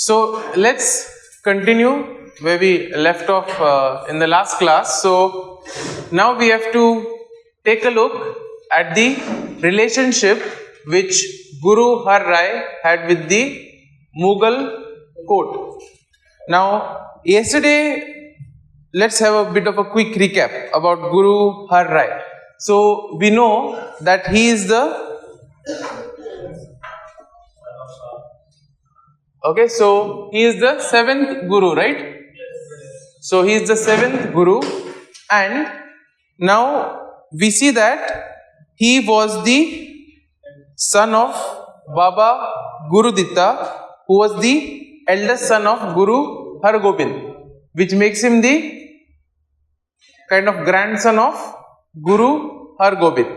So let's continue where we left off in the last class. So now we have to take a look at the relationship which Guru Har Rai had with the Mughal court. Now yesterday, let's have a bit of a quick recap about Guru Har Rai. So we know that he is the so he is the 7th Guru, right? So he is the 7th Guru, and now we see that he was the son of Baba Guru Ditta, who was the eldest son of Guru Har Gobind, which makes him the kind of grandson of Guru Har Gobind.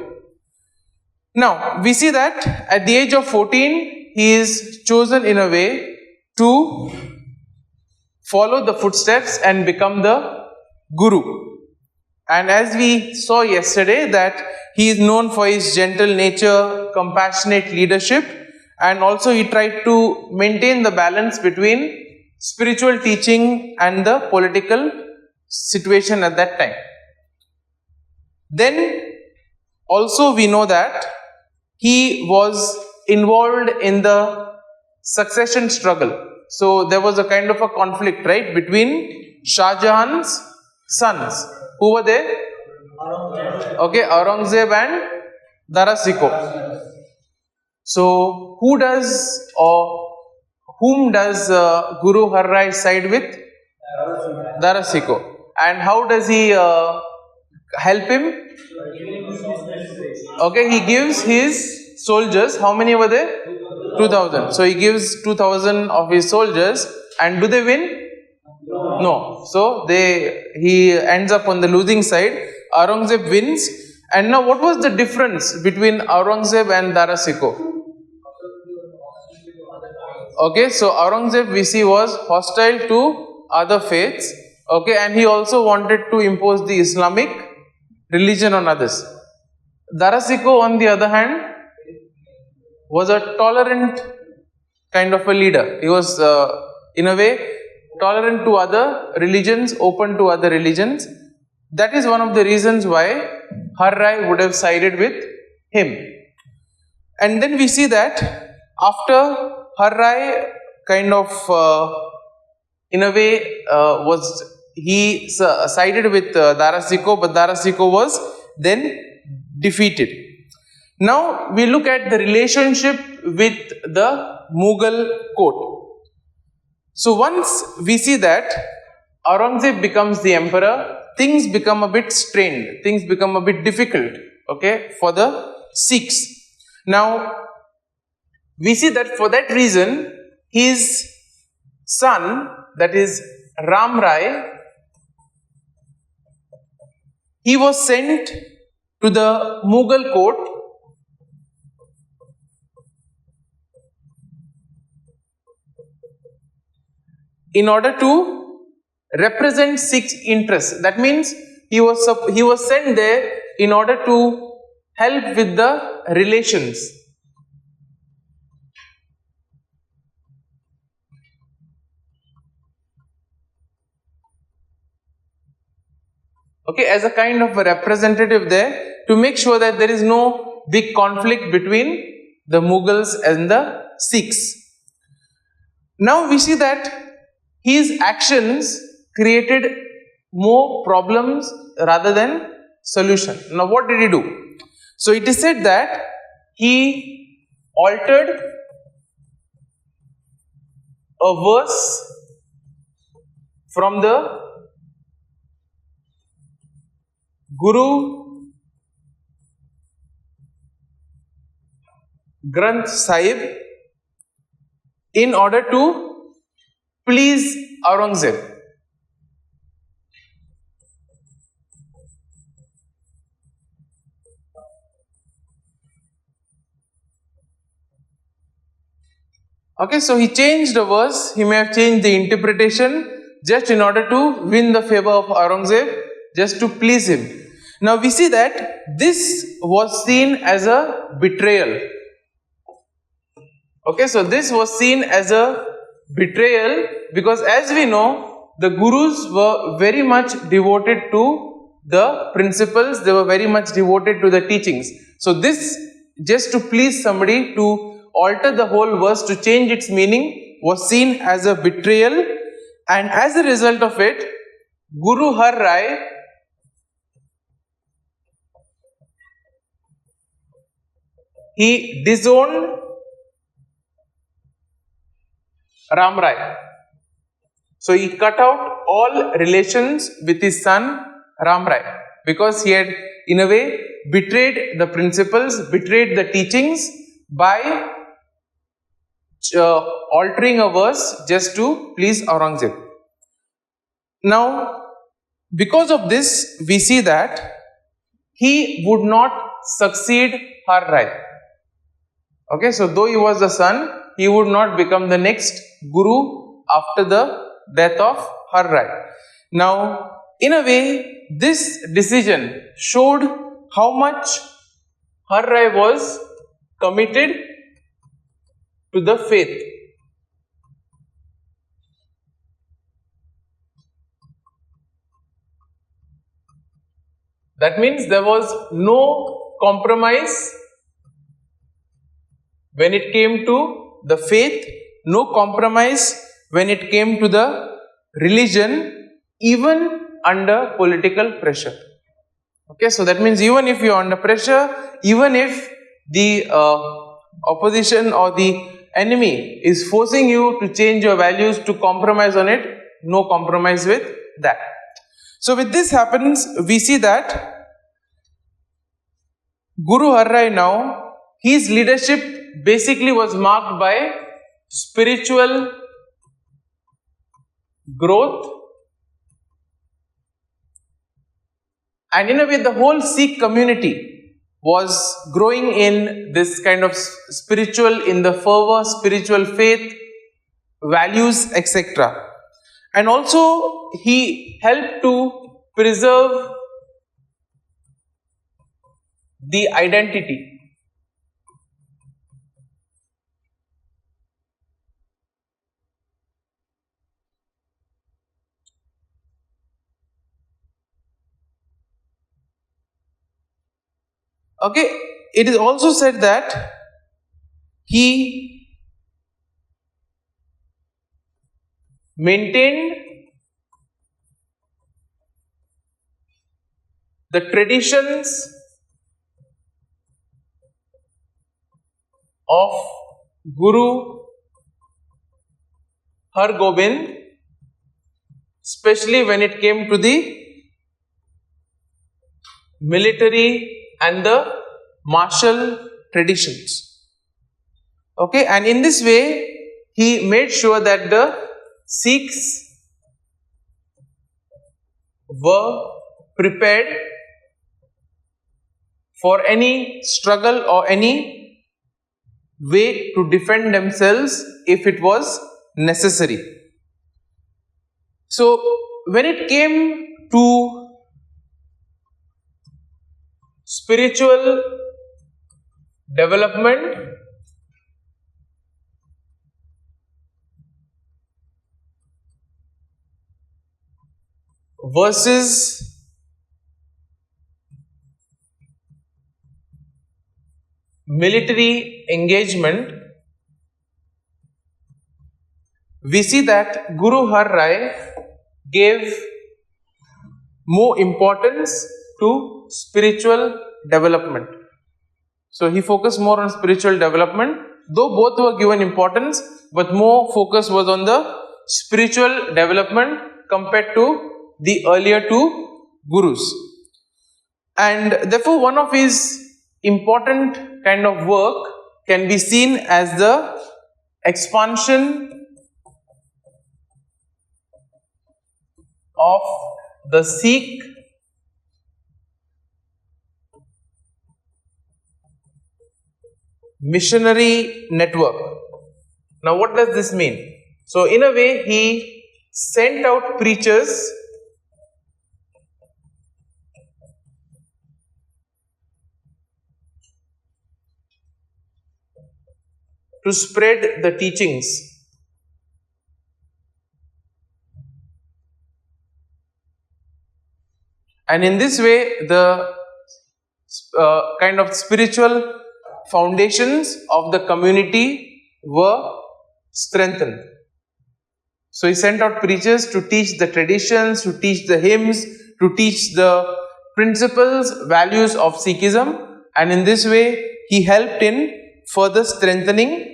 Now we see that at the age of 14 he is chosen in a way to follow the footsteps and become the Guru. And as we saw yesterday, that he is known for his gentle nature, compassionate leadership, and also he tried to maintain the balance between spiritual teaching and the political situation at that time. Then also we know that he was involved in the succession struggle. So there was a kind of a conflict, right, between Shah Jahan's sons. Who were they? Aurangzeb and Dara Shikoh. So whom does Guru Har Rai side with? Dara Shikoh. And how does he help him? He gives his soldiers. How many were there? 2,000. So he gives 2,000 of his soldiers, and do they win? No. So he ends up on the losing side. Aurangzeb wins. And now what was the difference between Aurangzeb and Dara Shikoh? So Aurangzeb we see was hostile to other faiths. And he also wanted to impose the Islamic religion on others. Dara Shikoh, on the other hand, was a tolerant kind of a leader. He was in a way tolerant to other religions, open to other religions. That is one of the reasons why Har Rai would have sided with him. And then we see that after Har Rai kind of in a way he sided with Dara Shikoh, but Dara Shikoh was then defeated. Now we look at the relationship with the Mughal court. So once we see that Aurangzeb becomes the emperor, things become a bit strained, things become a bit difficult, for the Sikhs. Now we see that for that reason, his son, that is Ram Rai, he was sent to the Mughal court in order to represent Sikh interests. That means he was sent there in order to help with the relations. As a kind of a representative there, to make sure that there is no big conflict between the Mughals and the Sikhs. Now we see that his actions created more problems rather than solution. Now what did he do? So it is said that he altered a verse from the Guru Granth Sahib in order to please Aurangzeb. So he changed a verse, he may have changed the interpretation just in order to win the favor of Aurangzeb, just to please him. Now we see that this was seen as a betrayal. So this was seen as a betrayal, because as we know, the gurus were very much devoted to the principles, they were very much devoted to the teachings. So this, just to please somebody, to alter the whole verse, to change its meaning, was seen as a betrayal, and as a result of it, Guru Har Rai he disowned Ram Rai. So he cut out all relations with his son Ram Rai, because he had in a way betrayed the principles, betrayed the teachings by altering a verse just to please Aurangzeb. Now, because of this, we see that he would not succeed Har Rai. Okay, so though he was the son, he would not become the next Guru after the death of Har Rai. Now, in a way, this decision showed how much Har Rai was committed to the faith. That means there was no compromise when it came to the faith, no compromise when it came to the religion, even under political pressure. Okay, so that means even if you are under pressure, even if the opposition or the enemy is forcing you to change your values, to compromise on it, no compromise with that. So with this happens, we see that Guru Har Rai now, his leadership basically was marked by spiritual growth, and in a way the whole Sikh community was growing in this kind of spiritual, in the fervor, spiritual faith, values, etc. And also he helped to preserve the identity. Okay, it is also said that he maintained the traditions of Guru Har Gobind, especially when it came to the military and the martial traditions. Okay, and in this way he made sure that the Sikhs were prepared for any struggle or any way to defend themselves if it was necessary. So when it came to spiritual development, versus military engagement, we see that Guru Har Rai gave more importance to spiritual development. So he focused more on spiritual development, though both were given importance, but more focus was on the spiritual development compared to the earlier two gurus. And therefore one of his important kind of work can be seen as the expansion of the Sikh missionary network. Now what does this mean? So in a way he sent out preachers to spread the teachings And in this way, the kind of spiritual foundations of the community were strengthened. So he sent out preachers to teach the traditions, to teach the hymns, to teach the principles, values of Sikhism, and in this way he helped in further strengthening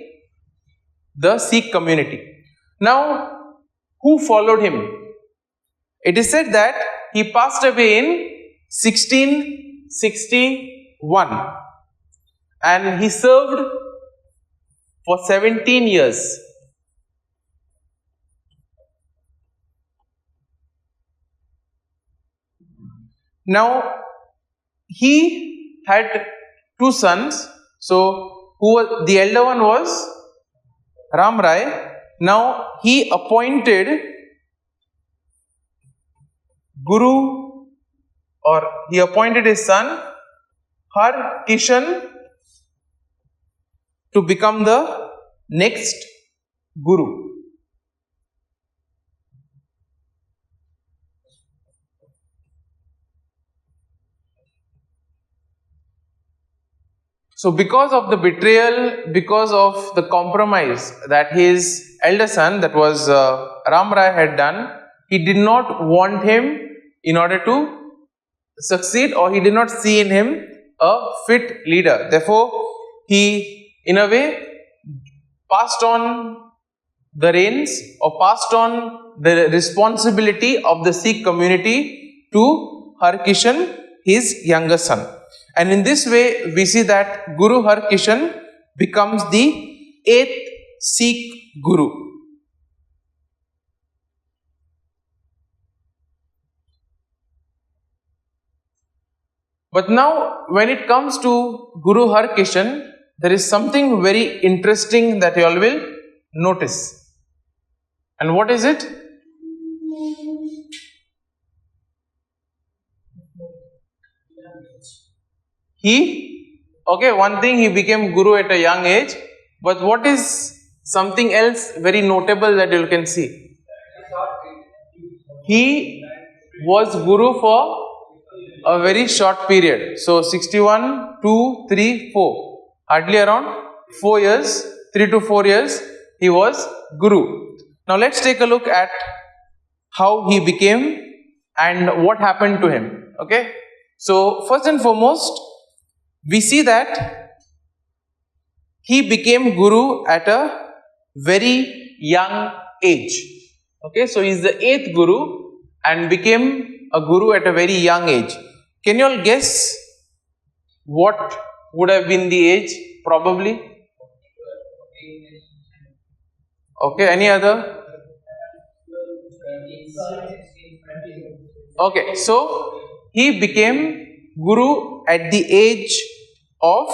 the Sikh community. Now, who followed him? It is said that he passed away in 1661 and he served for 17 years. Now, he had two sons. So, the elder one was Ram Rai. Now, he appointed Guru, or he appointed his son Har Krishan to become the next Guru. So because of the betrayal, because of the compromise that his elder son, that was Ram Rai, had done, he did not want him in order to succeed, or he did not see in him a fit leader. Therefore, he in a way passed on the reins or passed on the responsibility of the Sikh community to Har Krishan, his younger son. And in this way, we see that Guru Har Krishan becomes the 8th Sikh Guru. But now, when it comes to Guru Har Krishan, there is something very interesting that you all will notice. And what is it? One thing, he became Guru at a young age, but what is something else very notable that you can see? He was Guru for a very short period. So 61, 2, 3, 4. Hardly around 4 years, 3 to 4 years, he was Guru. Now let's take a look at how he became and what happened to him. Okay. So first and foremost, we see that he became Guru at a very young age. Okay, so he is the 8th Guru and became a Guru at a very young age. Can you all guess what would have been the age? Probably. Okay, any other? Okay, so he became Guru at the age of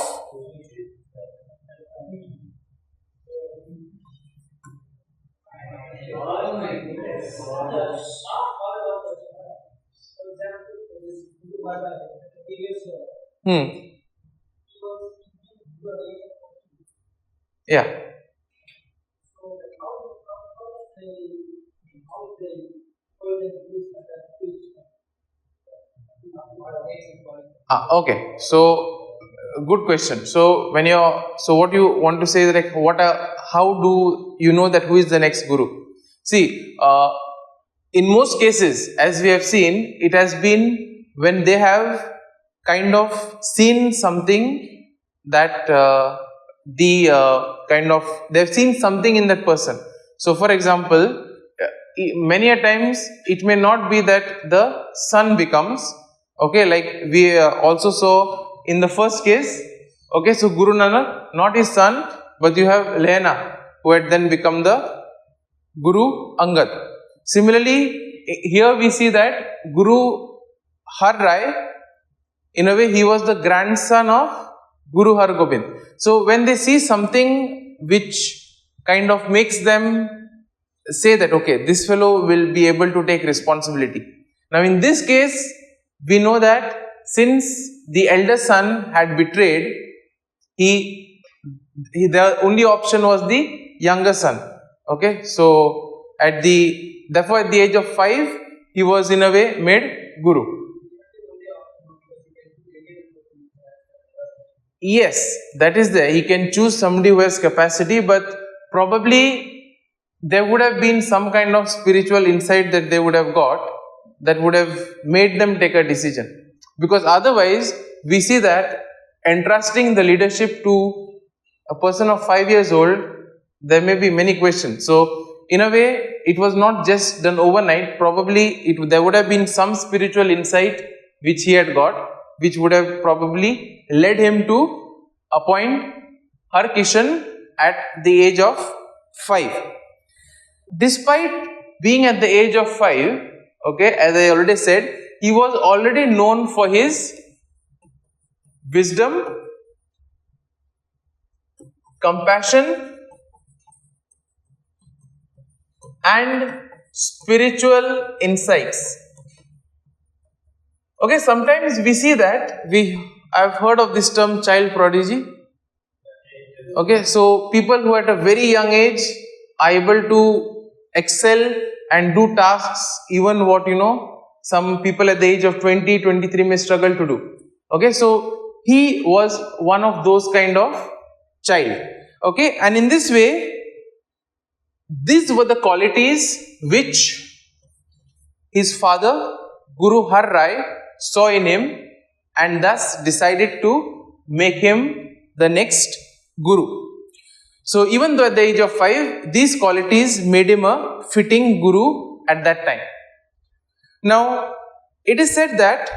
'Okay, so good question. So when what you want to say is like how do you know that who is the next Guru? See, in most cases, as we have seen, it has been when they have kind of seen something that they've seen something in that person. So for example, many a times it may not be that the son becomes, okay, like we also saw in the first case, okay, so Guru Nanak, not his son, but you have Lehna, who had then become the Guru Angad. Similarly, here we see that Guru Har Rai, in a way he was the grandson of Guru Har Gobind. So when they see something which kind of makes them say that, okay, this fellow will be able to take responsibility. Now in this case, we know that since the elder son had betrayed, the only option was the younger son. Okay, so therefore at the age of 5, he was in a way made Guru. Yes, that is there. He can choose somebody who has capacity, but probably there would have been some kind of spiritual insight that they would have got that would have made them take a decision. Because otherwise, we see that entrusting the leadership to a person of 5 years old, there may be many questions. So, in a way, it was not just done overnight. Probably there would have been some spiritual insight which he had got, which would have probably led him to appoint Har Kishan at the age of 5. Despite being at the age of 5, okay, as I already said, he was already known for his wisdom, compassion, and spiritual insights. Okay, sometimes we see that I've heard of this term child prodigy. Okay, so people who at a very young age are able to excel and do tasks even what some people at the age of 20, 23 may struggle to do. Okay, so he was one of those kind of child. Okay, and in this way, these were the qualities which his father, Guru Har Rai, saw in him and thus decided to make him the next Guru. So even though at the age of 5, these qualities made him a fitting Guru at that time. Now, it is said that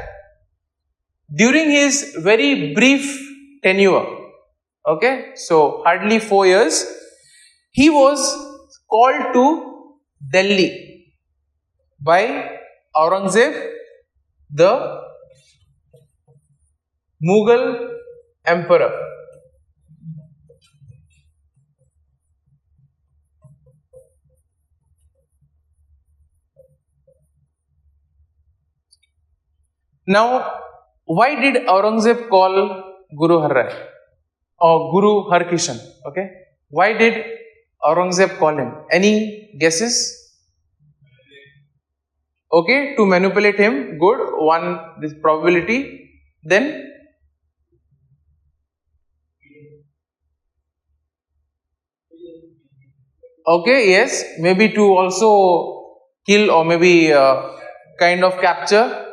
during his very brief tenure, okay, so hardly 4 years, he was called to Delhi by Aurangzeb, the Mughal emperor. Now, why did Aurangzeb call Guru Har Rai or Guru Har Krishan? Okay, why did Aurangzeb call him? Any guesses? Okay, to manipulate him. Good. One, this probability. Then, okay, yes, maybe to also kill or maybe kind of capture,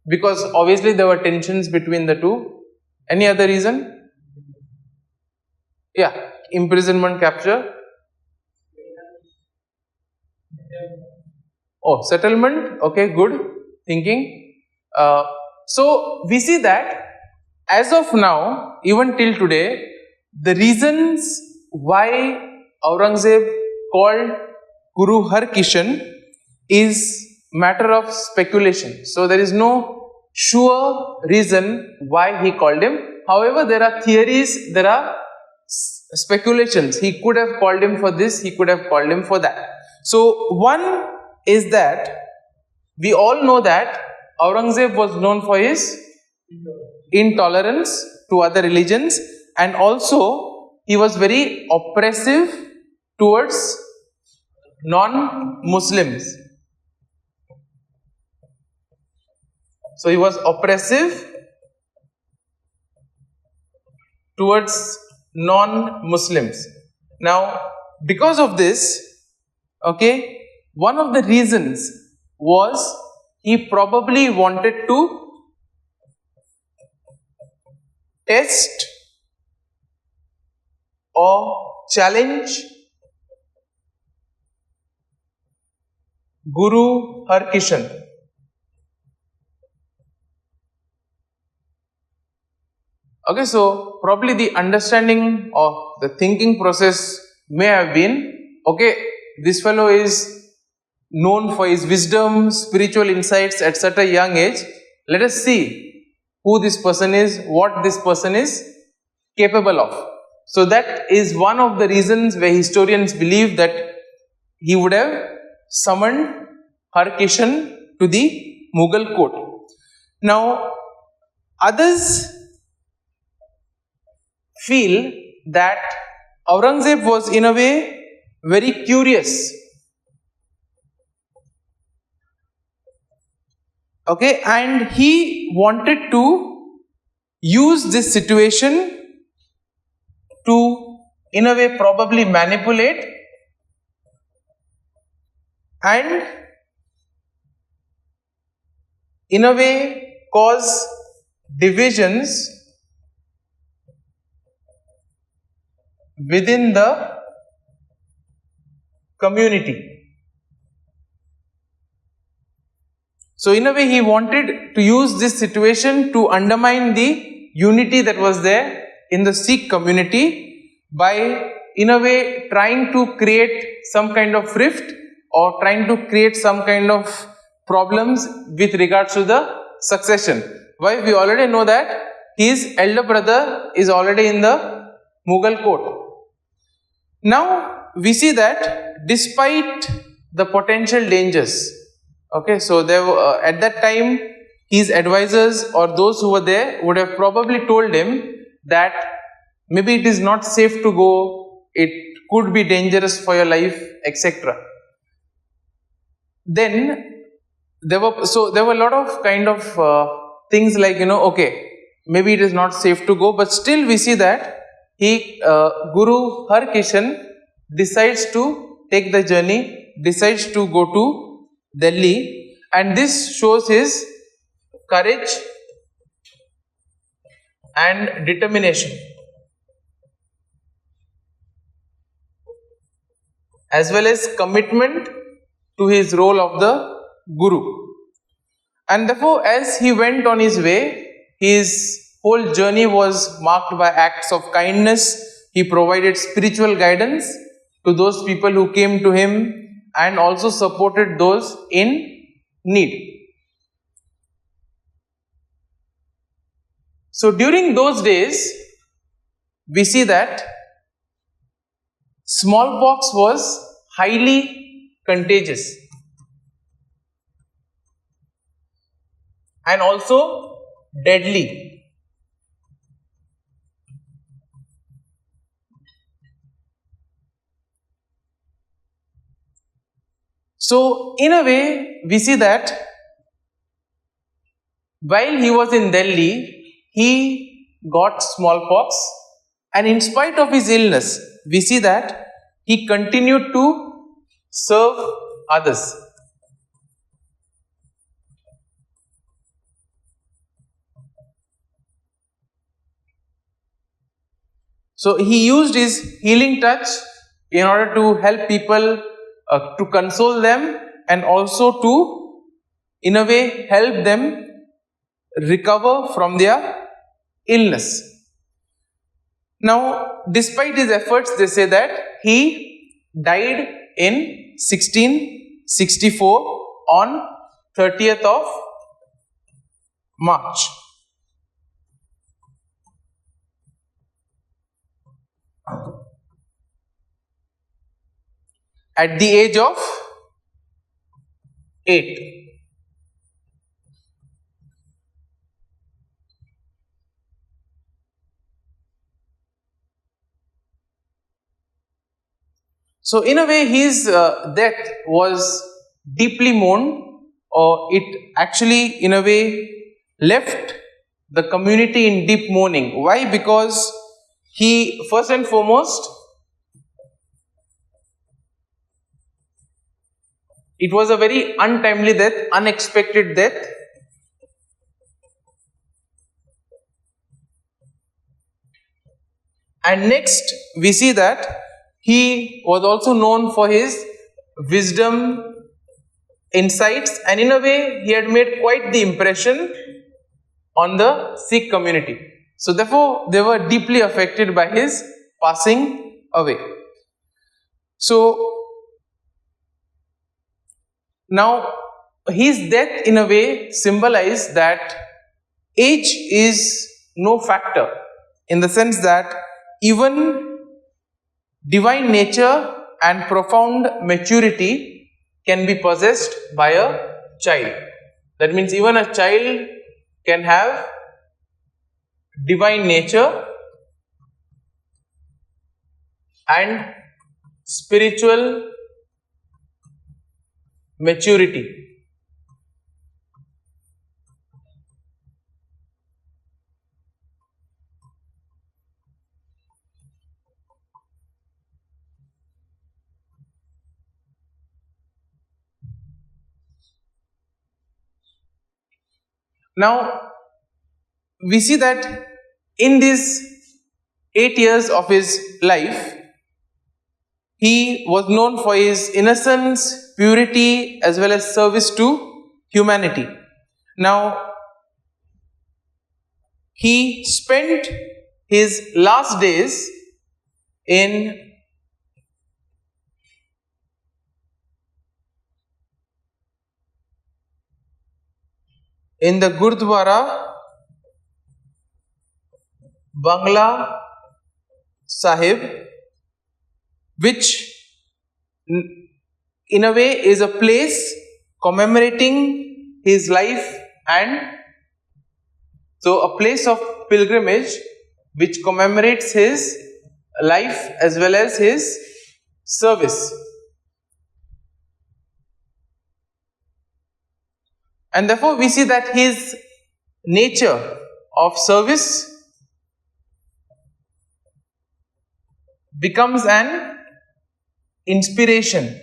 because obviously there were tensions between the two. Any other reason? Yeah, imprisonment, capture. Oh, settlement. Okay, good thinking. So we see that as of now, even till today, the reasons why Aurangzeb called Guru Har Kishan is matter of speculation. So there is no sure reason why he called him. However, there are theories, there are speculations. He could have called him for this, he could have called him for that. So one is that we all know that Aurangzeb was known for his intolerance to other religions, and also he was very oppressive towards non-Muslims. So he was oppressive towards non-Muslims. Now, because of this, okay, one of the reasons was he probably wanted to test or challenge Guru Har Krishan. Okay, so probably the understanding or the thinking process may have been, okay, this fellow is known for his wisdom, spiritual insights at such a young age. Let us see who this person is, what this person is capable of. So that is one of the reasons where historians believe that he would have summoned Har Krishan to the Mughal court. Now, others feel that Aurangzeb was in a way very curious. Okay, and he wanted to use this situation in a way probably manipulate and in a way cause divisions within the community. So in a way he wanted to use this situation to undermine the unity that was there in the Sikh community by in a way trying to create some kind of rift or trying to create some kind of problems with regards to the succession. Why? We already know that his elder brother is already in the Mughal court. Now we see that despite the potential dangers, okay, so there were, at that time his advisors or those who were there would have probably told him that maybe it is not safe to go, it could be dangerous for your life, etc. Then there were a lot of kind of things like, okay, maybe it is not safe to go, but still we see that Guru Har Krishan decides to take the journey, decides to go to Delhi, and this shows his courage and determination, as well as commitment to his role of the Guru. And therefore, as he went on his way, his whole journey was marked by acts of kindness. He provided spiritual guidance to those people who came to him and also supported those in need. So during those days, we see that smallpox was highly contagious and also deadly. So in a way, we see that while he was in Delhi, he got smallpox, and in spite of his illness, we see that he continued to serve others. So he used his healing touch in order to help people, to console them, and also to, in a way, help them recover from their illness. Now, despite his efforts, they say that he died in 1664 on 30th of March. At the age of 8. So in a way, his death was deeply mourned, or it actually in a way left the community in deep mourning. Why? Because he, first and foremost, it was a very untimely death, unexpected death. And next, we see that he was also known for his wisdom, insights, and in a way, he had made quite the impression on the Sikh community. So therefore, they were deeply affected by his passing away. So now, his death in a way symbolized that age is no factor, in the sense that even divine nature and profound maturity can be possessed by a child. That means even a child can have divine nature and spiritual maturity. Now, we see that in these 8 years of his life, he was known for his innocence, purity, as well as service to humanity. Now, he spent his last days in the Gurdwara Bangla Sahib, which in a way is a place commemorating his life, and so a place of pilgrimage which commemorates his life as well as his service. And therefore we see that his nature of service becomes an inspiration,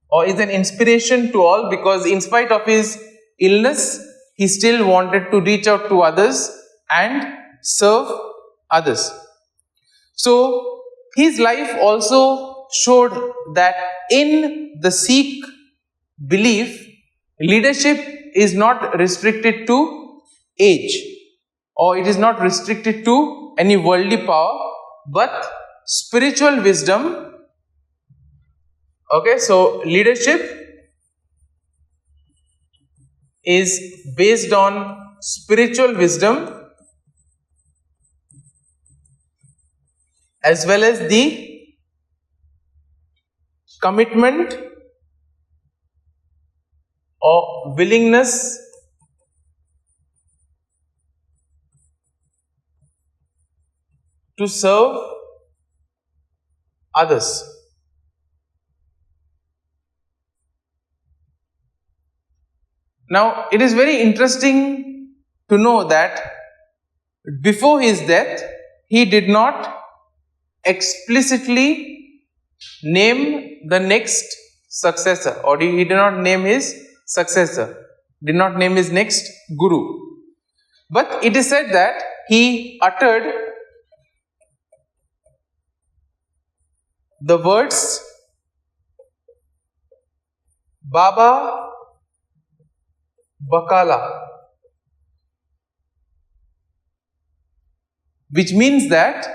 or is an inspiration to all, because in spite of his illness, he still wanted to reach out to others and serve others. So his life also showed that in the Sikh belief, leadership is not restricted to age, or it is not restricted to any worldly power, but spiritual wisdom. Okay, so leadership is based on spiritual wisdom as well as the commitment or willingness to serve others. Now, it is very interesting to know that before his death, he did not explicitly name the next successor, or he did not name his successor, did not name his next guru. But it is said that he uttered the words Baba Bakala, which means that,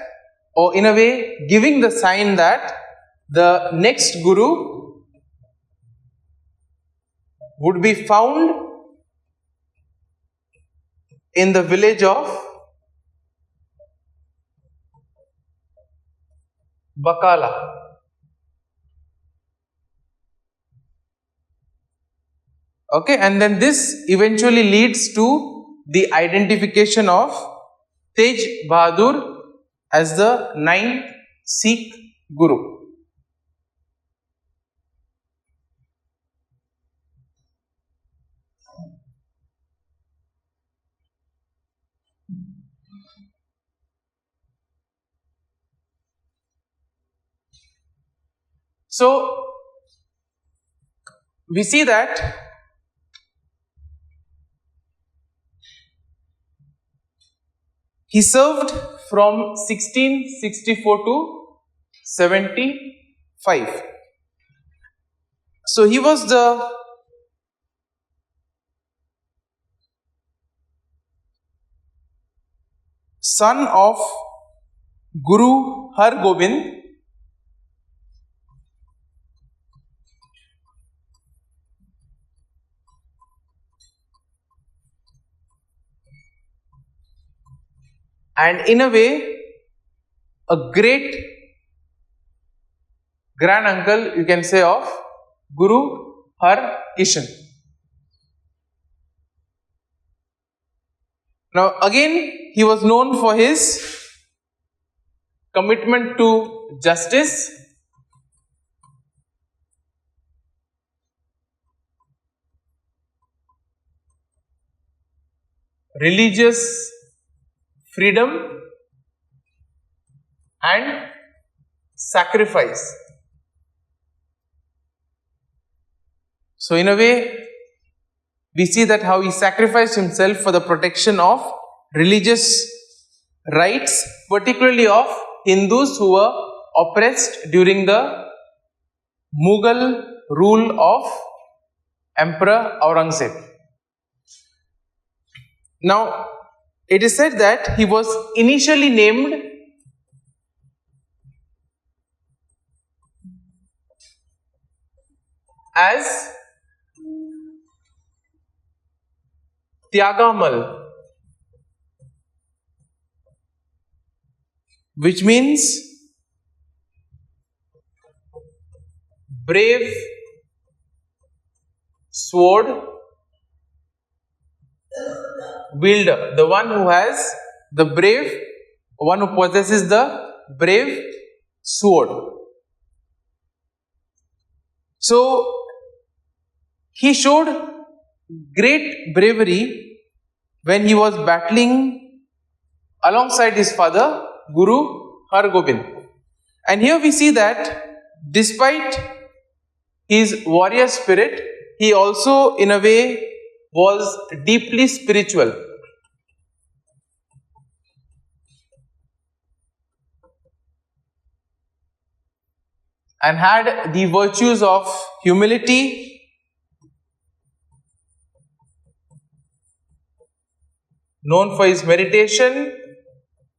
or in a way giving the sign that the next guru would be found in the village of Bakala. Okay, and then this eventually leads to the identification of Tegh Bahadur as the 9th Sikh Guru. So, we see that he served from 1664 to 75. So he was the son of Guru Har Gobind, and in a way a great grand uncle, you can say, of Guru Har Krishan. Now again, he was known for his commitment to justice, religious freedom, and sacrifice. So in a way, we see that how he sacrificed himself for the protection of religious rights, particularly of Hindus who were oppressed during the Mughal rule of Emperor Aurangzeb. Now, it is said that he was initially named as Tyagamal, which means brave sword wielder, the one who has the brave, one who possesses the brave sword. So he showed great bravery when he was battling alongside his father, Guru Har Gobind. And here we see that despite his warrior spirit, he also in a way was deeply spiritual. And had the virtues of humility, known for his meditation,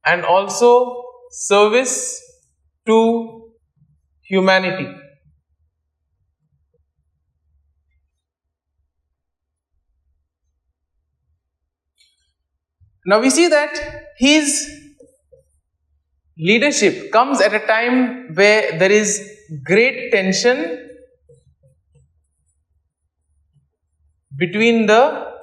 and also service to humanity. Now we see that his leadership comes at a time where there is great tension between the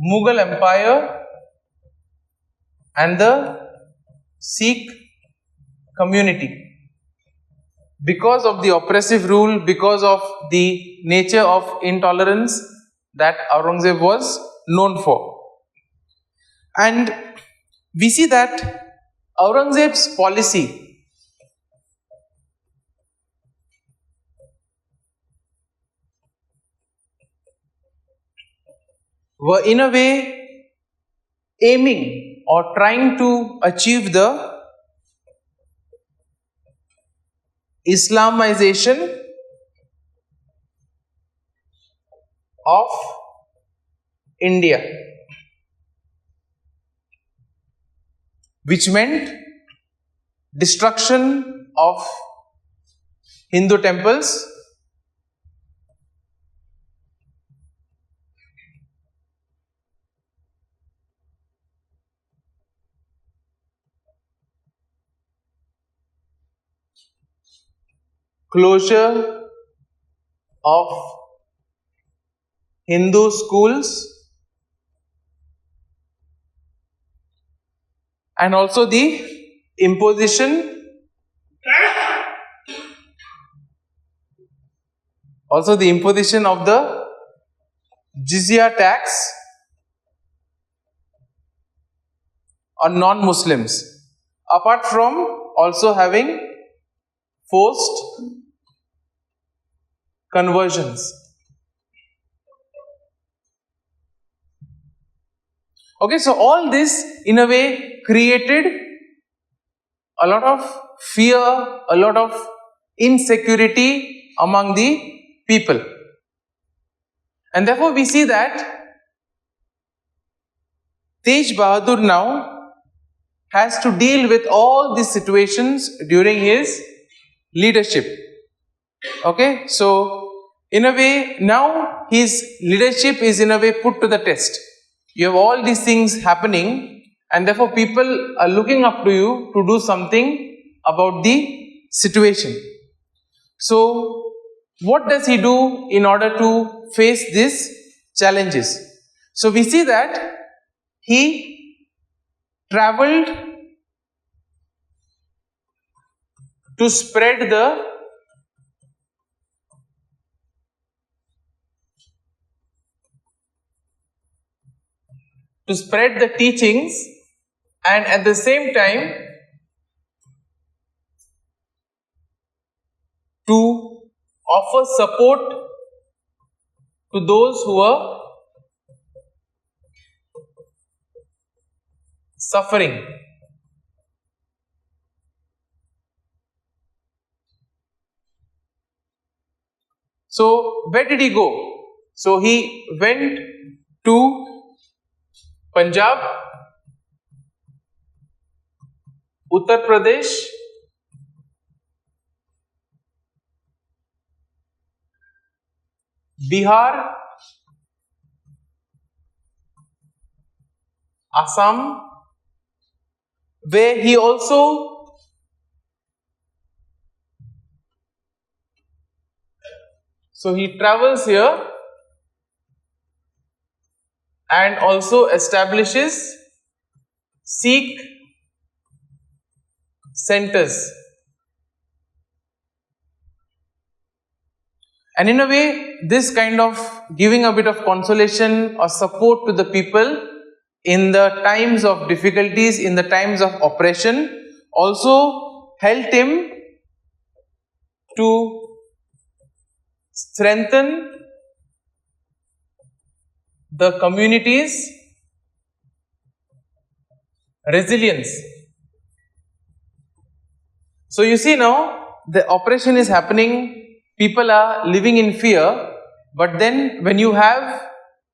Mughal Empire and the Sikh community. Because of the oppressive rule, because of the nature of intolerance that Aurangzeb was known for. And we see that Aurangzeb's policy were in a way aiming or trying to achieve the Islamization of India, which meant destruction of Hindu temples, closure of Hindu schools, and also the imposition of the jizya tax on non-Muslims, apart from also having forced conversions. Okay, so all this in a way created a lot of fear, a lot of insecurity among the people. And therefore we see that Tegh Bahadur now has to deal with all these situations during his leadership. Okay, so in a way now his leadership is in a way put to the test. You have all these things happening, and therefore people are looking up to you to do something about the situation. So what does he do in order to face these challenges? So we see that he traveled to spread the teachings, and at the same time to offer support to those who were suffering. So where did he go? So he went to Punjab, Uttar Pradesh, Bihar, Assam, where he also he travels here and also establishes Sikh centers. And in a way, this kind of giving a bit of consolation or support to the people in the times of difficulties, in the times of oppression, also helped him to strengthen the community's resilience. So you see now, the oppression is happening, people are living in fear, but then when you have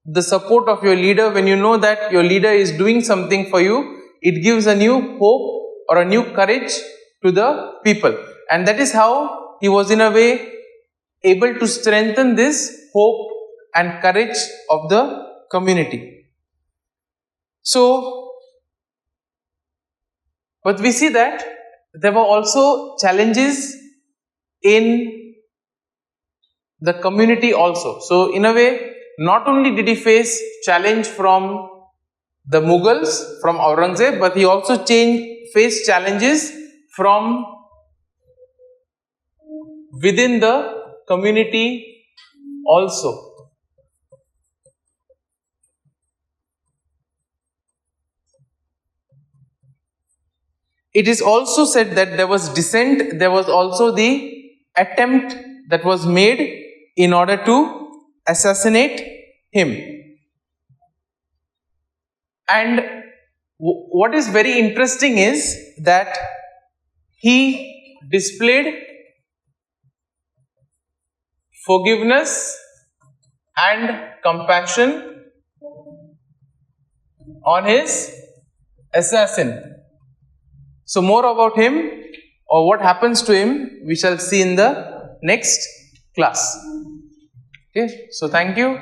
the support of your leader, when you know that your leader is doing something for you, it gives a new hope or a new courage to the people. And that is how he was in a way able to strengthen this hope and courage of the community. So, but we see that there were also challenges in the community also. So, in a way, not only did he face challenge from the Mughals, from Aurangzeb, but he also faced challenges from within the community also. It is also said that there was dissent, there was also the attempt that was made in order to assassinate him. And what is very interesting is that he displayed forgiveness and compassion on his assassin. So more about him or what happens to him, we shall see in the next class. Okay, so thank you.